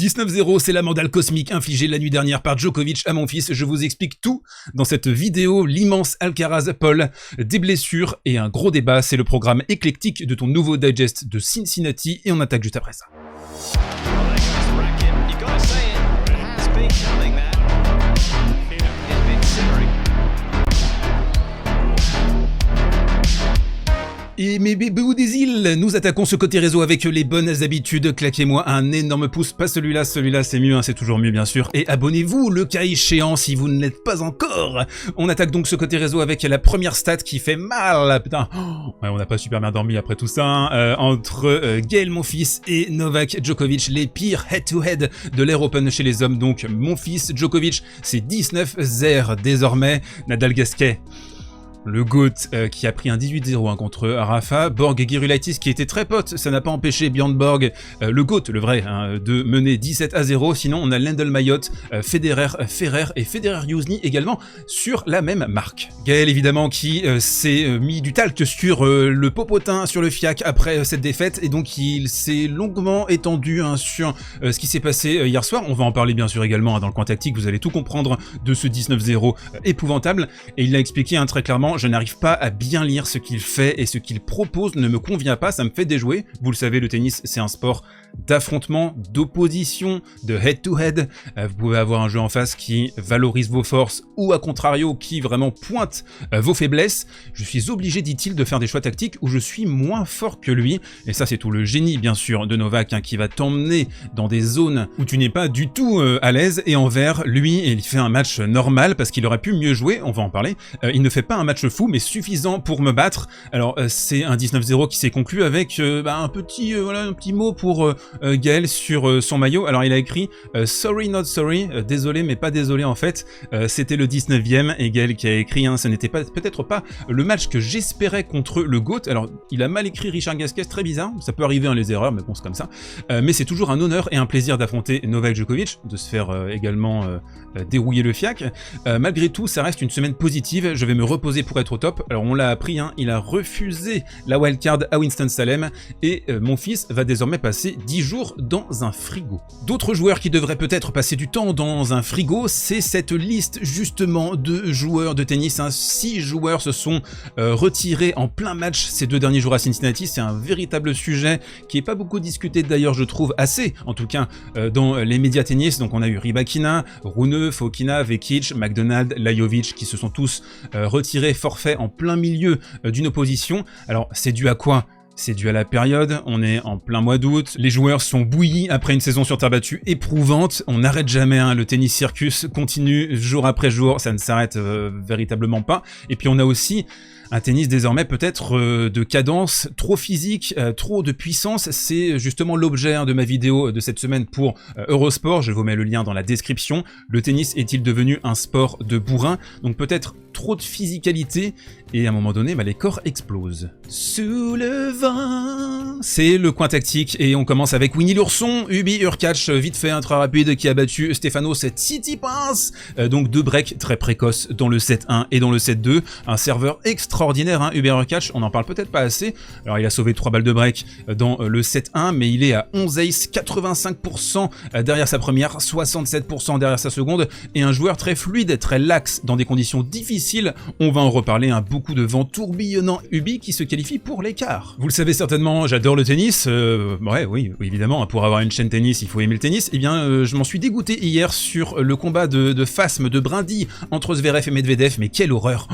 19-0, c'est la mandale cosmique infligée la nuit dernière par Djokovic à mon fils. Je vous explique tout dans cette vidéo. L'immense Alcaraz-Paul, des blessures et un gros débat. C'est le programme éclectique de ton nouveau digest de Cincinnati et on attaque juste après ça. Et mes bébés des îles, nous attaquons ce côté réseau avec les bonnes habitudes. Claquez-moi un énorme pouce, pas celui-là c'est mieux, hein, c'est toujours mieux bien sûr. Et abonnez-vous le cas échéant si vous ne l'êtes pas encore. On attaque donc ce côté réseau avec la première stat qui fait mal, putain. Ouais, on n'a pas super bien dormi après tout ça, hein. Entre Gaël Monfils et Novak Djokovic, les pires head-to-head de l'Air Open chez les hommes. Donc Monfils, Djokovic, c'est 19-0 désormais. Nadal Gasquet, le GOAT qui a pris un 18-0 contre Rafa, Borg et Gerulaitis qui étaient très potes, ça n'a pas empêché Björn Borg, le GOAT, le vrai, hein, de mener 17-0, sinon on a Lendl Mayotte, Federer, Ferrer et Federer-Jusny également sur la même marque. Gaël évidemment qui s'est mis du talc sur le popotin, sur le fiac après cette défaite et donc il s'est longuement étendu hein, sur ce qui s'est passé hier soir, on va en parler bien sûr également hein, dans le coin tactique, vous allez tout comprendre de ce 19-0 épouvantable et il l'a expliqué hein, très clairement. Je n'arrive pas à bien lire ce qu'il fait et ce qu'il propose ne me convient pas, ça me fait déjouer. Vous le savez, le tennis, c'est un sport d'affrontement, d'opposition, de head-to-head. Vous pouvez avoir un jeu en face qui valorise vos forces ou à contrario, qui vraiment pointe vos faiblesses. Je suis obligé, dit-il, de faire des choix tactiques où je suis moins fort que lui. Et ça, c'est tout le génie, bien sûr, de Novak, hein, qui va t'emmener dans des zones où tu n'es pas du tout à l'aise. Et envers lui, il fait un match normal parce qu'il aurait pu mieux jouer, on va en parler. Il ne fait pas un match fou mais suffisant pour me battre. Alors c'est un 19-0 qui s'est conclu avec un petit mot pour Gaël sur son maillot. Alors il a écrit sorry not sorry, désolé mais pas désolé en fait. C'était le 19e et Gaël qui a écrit ce n'était peut-être pas le match que j'espérais contre le GOAT. Alors il a mal écrit Richard Gasquet, très bizarre, ça peut arriver hein, les erreurs mais bon c'est comme ça. Mais c'est toujours un honneur et un plaisir d'affronter Novak Djokovic, de se faire également dérouiller le fiac. Malgré tout ça reste une semaine positive, je vais me reposer pour être au top. Alors on l'a appris, hein, il a refusé la wildcard à Winston-Salem et mon fils va désormais passer 10 jours dans un frigo. D'autres joueurs qui devraient peut-être passer du temps dans un frigo, c'est cette liste justement de joueurs de tennis. 6 joueurs se sont retirés en plein match ces 2 derniers jours à Cincinnati. C'est un véritable sujet qui est pas beaucoup discuté d'ailleurs, je trouve, assez en tout cas dans les médias tennis. Donc on a eu Rybakina, Rune, Fokina, Vekic, McDonald, Lajovic qui se sont tous retirés forfait en plein milieu d'une opposition. Alors c'est dû à quoi ? C'est dû à la période, on est en plein mois d'août, les joueurs sont bouillis après une saison sur terre battue éprouvante, on n'arrête jamais, hein, le tennis circus continue jour après jour, ça ne s'arrête véritablement pas. Et puis on a aussi un tennis désormais peut-être de cadence, trop physique, trop de puissance, c'est justement l'objet de ma vidéo de cette semaine pour Eurosport, je vous mets le lien dans la description. Le tennis est-il devenu un sport de bourrin? Donc peut-être trop de physicalité et à un moment donné les corps explosent. Sous le vent, c'est le coin tactique et on commence avec Winnie l'ourson, Hubie Hurkacz, vite fait très rapide, qui a battu Stefanos Tsitsipas, donc 2 breaks très précoces dans le 7-1 et dans le 7-2, un serveur extraordinaire, hein, Hubie Hurkacz, on en parle peut-être pas assez. Alors il a sauvé 3 balles de break dans le 7-1 mais il est à 11 ace, 85% derrière sa première, 67% derrière sa seconde et un joueur très fluide, très lax dans des conditions difficiles. On va en reparler, beaucoup de vent tourbillonnant. Hubie qui se qualifie pour l'écart. Vous le savez certainement, j'adore le tennis, oui, évidemment, pour avoir une chaîne tennis, il faut aimer le tennis. Eh bien, je m'en suis dégoûté hier sur le combat de phasme, de brindilles entre Zverev et Medvedev, mais quelle horreur!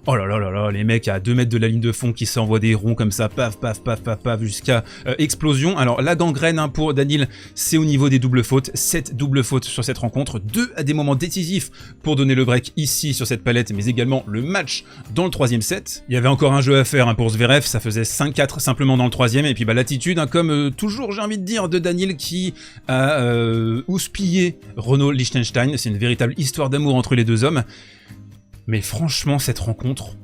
Oh là là là là, les mecs à 2 mètres de la ligne de fond qui s'envoient des ronds comme ça, paf, paf, paf, paf, paf, jusqu'à explosion. Alors la gangrène pour Daniil, c'est au niveau des doubles fautes, 7 doubles fautes sur cette rencontre, 2 à des moments décisifs pour donner le break ici sur cette palette, mais également le match dans le 3e set. Il y avait encore un jeu à faire pour Zverev, ça faisait 5-4 simplement dans le 3e, et puis l'attitude, comme toujours j'ai envie de dire, de Daniil qui a houspillé Renaud Liechtenstein, c'est une véritable histoire d'amour entre les deux hommes. Mais franchement, cette rencontre,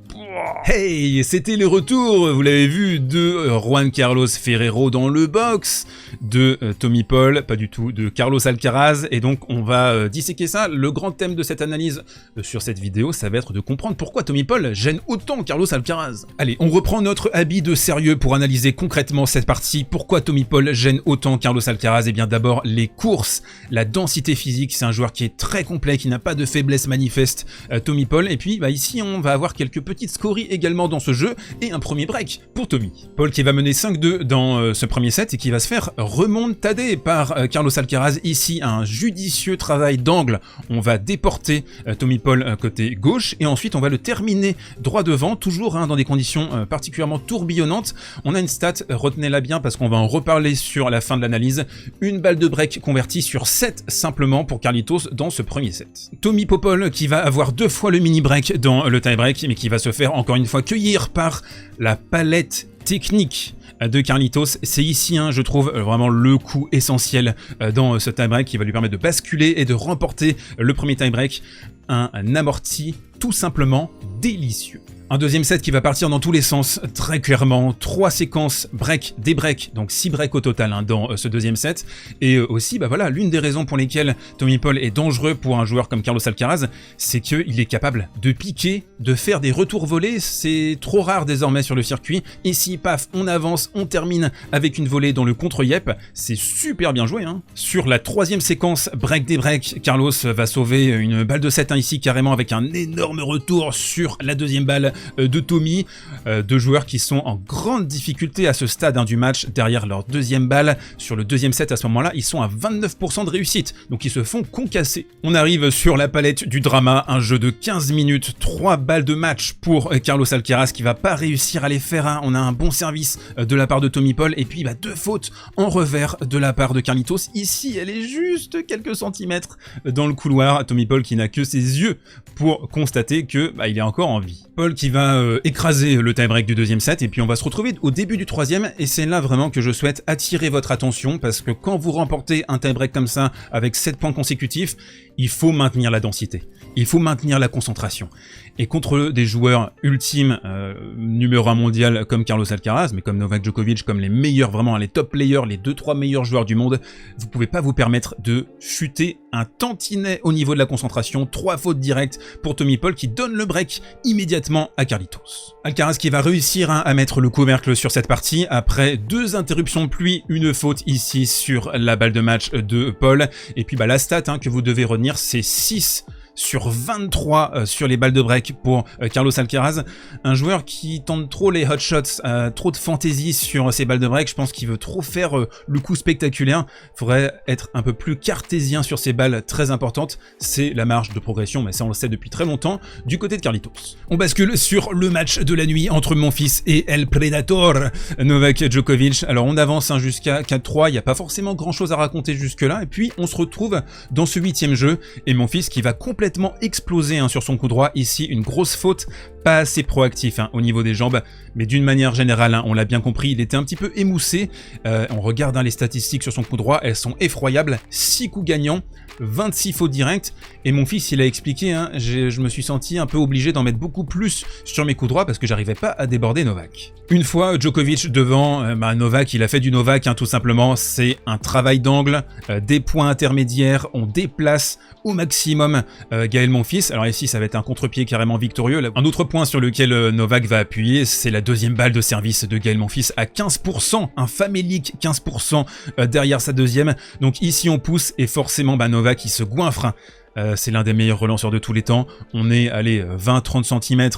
Hey, c'était le retour, vous l'avez vu, de Juan Carlos Ferrero dans le box, de Tommy Paul, pas du tout, de Carlos Alcaraz, et donc on va disséquer ça. Le grand thème de cette analyse sur cette vidéo, ça va être de comprendre pourquoi Tommy Paul gêne autant Carlos Alcaraz. Allez, on reprend notre habit de sérieux pour analyser concrètement cette partie. Pourquoi Tommy Paul gêne autant Carlos Alcaraz? Eh bien d'abord, les courses, la densité physique, c'est un joueur qui est très complet, qui n'a pas de faiblesse manifeste, Tommy Paul, et puis ici on va avoir quelques petites scories également dans ce jeu, et un premier break pour Tommy. Paul qui va mener 5-2 dans ce premier set et qui va se faire remontader par Carlos Alcaraz. Ici, un judicieux travail d'angle. On va déporter Tommy Paul côté gauche et ensuite on va le terminer droit devant, toujours dans des conditions particulièrement tourbillonnantes. On a une stat, retenez-la bien parce qu'on va en reparler sur la fin de l'analyse. Une balle de break convertie sur 7 simplement pour Carlitos dans ce premier set. Tommy Popol qui va avoir 2 fois le mini break dans le tie break, mais qui va se faire encore une fois cueillir par la palette technique de Carlitos. C'est ici, je trouve, vraiment le coup essentiel dans ce tie-break qui va lui permettre de basculer et de remporter le premier tie-break. Un amorti tout simplement délicieux. Un deuxième set qui va partir dans tous les sens, très clairement. 3 séquences break, des breaks, donc 6 breaks au total dans ce deuxième set. Et aussi, voilà, l'une des raisons pour lesquelles Tommy Paul est dangereux pour un joueur comme Carlos Alcaraz, c'est qu'il est capable de piquer, de faire des retours volés. C'est trop rare désormais sur le circuit. Ici, paf, on avance, on termine avec une volée dans le contre-yep. C'est super bien joué. Sur la troisième séquence break des breaks, Carlos va sauver une balle de 7 ici, carrément avec un énorme retour sur la deuxième balle de Tommy. Deux joueurs qui sont en grande difficulté à ce stade du match derrière leur deuxième balle. Sur le deuxième set, à ce moment-là, ils sont à 29% de réussite, donc ils se font concasser. On arrive sur la palette du drama, un jeu de 15 minutes, 3 balles de match pour Carlos Alcaraz qui va pas réussir à les faire. On a un bon service de la part de Tommy Paul et puis 2 fautes en revers de la part de Carlitos. Ici, elle est juste quelques centimètres dans le couloir. Tommy Paul qui n'a que ses yeux pour constater que il est encore en vie. Paul qui va écraser le tie-break du deuxième set et puis on va se retrouver au début du troisième et c'est là vraiment que je souhaite attirer votre attention parce que quand vous remportez un tie-break comme ça avec 7 points consécutifs, il faut maintenir la densité, il faut maintenir la concentration. Et contre des joueurs ultimes, numéro 1 mondial comme Carlos Alcaraz, mais comme Novak Djokovic, comme les meilleurs, vraiment les top players, les 2-3 meilleurs joueurs du monde, vous pouvez pas vous permettre de chuter un tantinet au niveau de la concentration. 3 fautes directes pour Tommy Paul qui donne le break immédiatement à Carlitos. Alcaraz qui va réussir à mettre le couvercle sur cette partie après 2 interruptions de pluie, une faute ici sur la balle de match de Paul. Et puis la stat que vous devez retenir, c'est 6 sur 23 sur les balles de break pour Carlos Alcaraz. Un joueur qui tente trop les hot shots, trop de fantaisie sur ses balles de break. Je pense qu'il veut trop faire le coup spectaculaire. Il faudrait être un peu plus cartésien sur ses balles très importantes. C'est la marge de progression, mais ça on le sait depuis très longtemps, du côté de Carlitos. On bascule sur le match de la nuit entre Monfils et El Predator, Novak Djokovic. Alors on avance jusqu'à 4-3, il n'y a pas forcément grand chose à raconter jusque là, et puis on se retrouve dans ce 8e jeu, et Monfils qui va complètement explosé sur son coup droit. Ici, une grosse faute, pas assez proactif au niveau des jambes, mais d'une manière générale, on l'a bien compris, il était un petit peu émoussé. On regarde les statistiques sur son coup droit, elles sont effroyables. 6 coups gagnants, 26 fautes directes, et mon fils, il a expliqué, je me suis senti un peu obligé d'en mettre beaucoup plus sur mes coups droits parce que j'arrivais pas à déborder Novak. Une fois Djokovic devant, Novak, il a fait du Novak, tout simplement. C'est un travail d'angle, des points intermédiaires, on déplace au maximum Gaël Monfils. Alors ici, ça va être un contre-pied carrément victorieux. Un autre point sur lequel Novak va appuyer, c'est la deuxième balle de service de Gaël Monfils à 15%, un famélique 15% derrière sa deuxième. Donc ici, on pousse et forcément, Novak, il se goinfre. C'est l'un des meilleurs relanceurs de tous les temps. On est allé 20-30 cm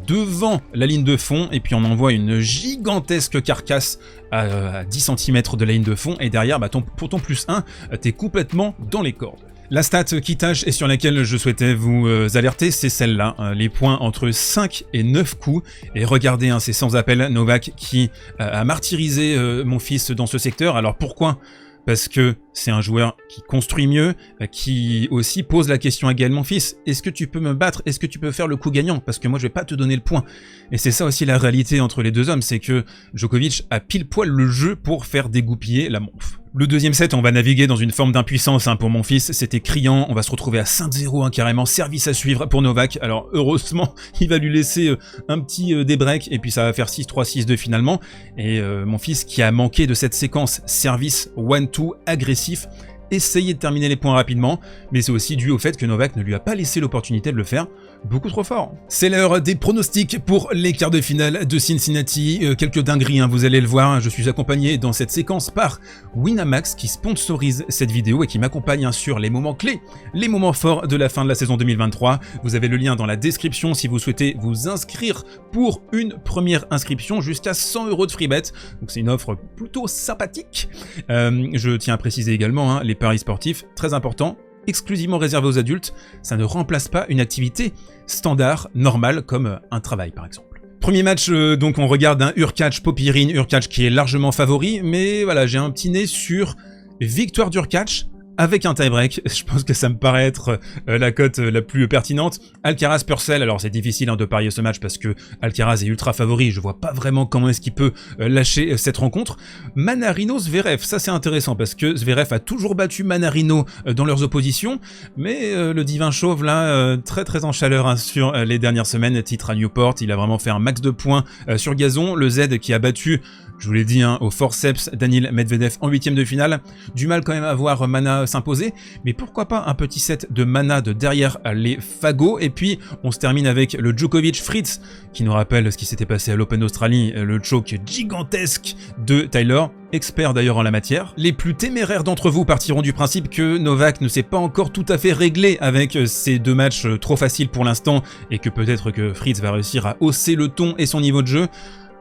devant la ligne de fond et puis on envoie une gigantesque carcasse à 10 cm de la ligne de fond et derrière, pour ton +1, t'es complètement dans les cordes. La stat qui tâche et sur laquelle je souhaitais vous alerter, c'est celle-là, les points entre 5 et 9 coups. Et regardez, c'est sans appel, Novak qui a martyrisé Monfils dans ce secteur. Alors pourquoi ? Parce que c'est un joueur qui construit mieux, qui aussi pose la question à Gaël Monfils. Est-ce que tu peux me battre? Est-ce que tu peux faire le coup gagnant? Parce que moi je vais pas te donner le point. Et c'est ça aussi la réalité entre les deux hommes, c'est que Djokovic a pile poil le jeu pour faire dégoupiller la Monf. Le deuxième set, on va naviguer dans une forme d'impuissance pour mon fils, c'était criant, on va se retrouver à 5-0 carrément, service à suivre pour Novak. Alors heureusement, il va lui laisser un petit débreak et puis ça va faire 6-3, 6-2 finalement. Et mon fils qui a manqué de cette séquence service 1-2 agressif, essayer de terminer les points rapidement, mais c'est aussi dû au fait que Novak ne lui a pas laissé l'opportunité de le faire, beaucoup trop fort. C'est l'heure des pronostics pour les quarts de finale de Cincinnati, quelques dingueries, vous allez le voir, je suis accompagné dans cette séquence par Winamax qui sponsorise cette vidéo et qui m'accompagne sur les moments clés, les moments forts de la fin de la saison 2023. Vous avez le lien dans la description si vous souhaitez vous inscrire pour une première inscription jusqu'à 100 € de free bet, donc c'est une offre plutôt sympathique. Je tiens à préciser également, les paris sportifs, très important, exclusivement réservé aux adultes, ça ne remplace pas une activité standard, normale, comme un travail par exemple. Premier match, donc on regarde un Hurkacz Popyrin, Hurkacz qui est largement favori, mais voilà, j'ai un petit nez sur victoire d'Hurkacz avec un tie-break. Je pense que ça me paraît être la cote la plus pertinente. Alcaraz Purcell, alors c'est difficile de parier ce match parce que Alcaraz est ultra favori, je vois pas vraiment comment est-ce qu'il peut lâcher cette rencontre. Manarino Zverev, ça c'est intéressant parce que Zverev a toujours battu Manarino dans leurs oppositions, mais le divin chauve là, très en chaleur sur les dernières semaines, titre à Newport, il a vraiment fait un max de points sur gazon. Le Z qui a battu, je vous l'ai dit, au forceps, Daniil Medvedev en 8e de finale. Du mal quand même à voir Mana s'imposer, mais pourquoi pas un petit set de Mana de derrière les fagots. Et puis on se termine avec le Djokovic-Fritz, qui nous rappelle ce qui s'était passé à l'Open d'Australie, le choke gigantesque de Tyler, expert d'ailleurs en la matière. Les plus téméraires d'entre vous partiront du principe que Novak ne s'est pas encore tout à fait réglé avec ces deux matchs trop faciles pour l'instant, et que peut-être que Fritz va réussir à hausser le ton et son niveau de jeu.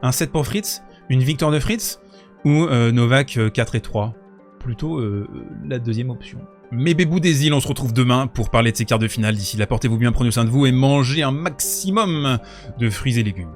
Un set pour Fritz, une victoire de Fritz, ou Novak 4-3, plutôt la deuxième option. Mes bébous des îles, on se retrouve demain pour parler de ces quarts de finale. D'ici là, portez-vous bien, prenez soin de vous et mangez un maximum de fruits et légumes.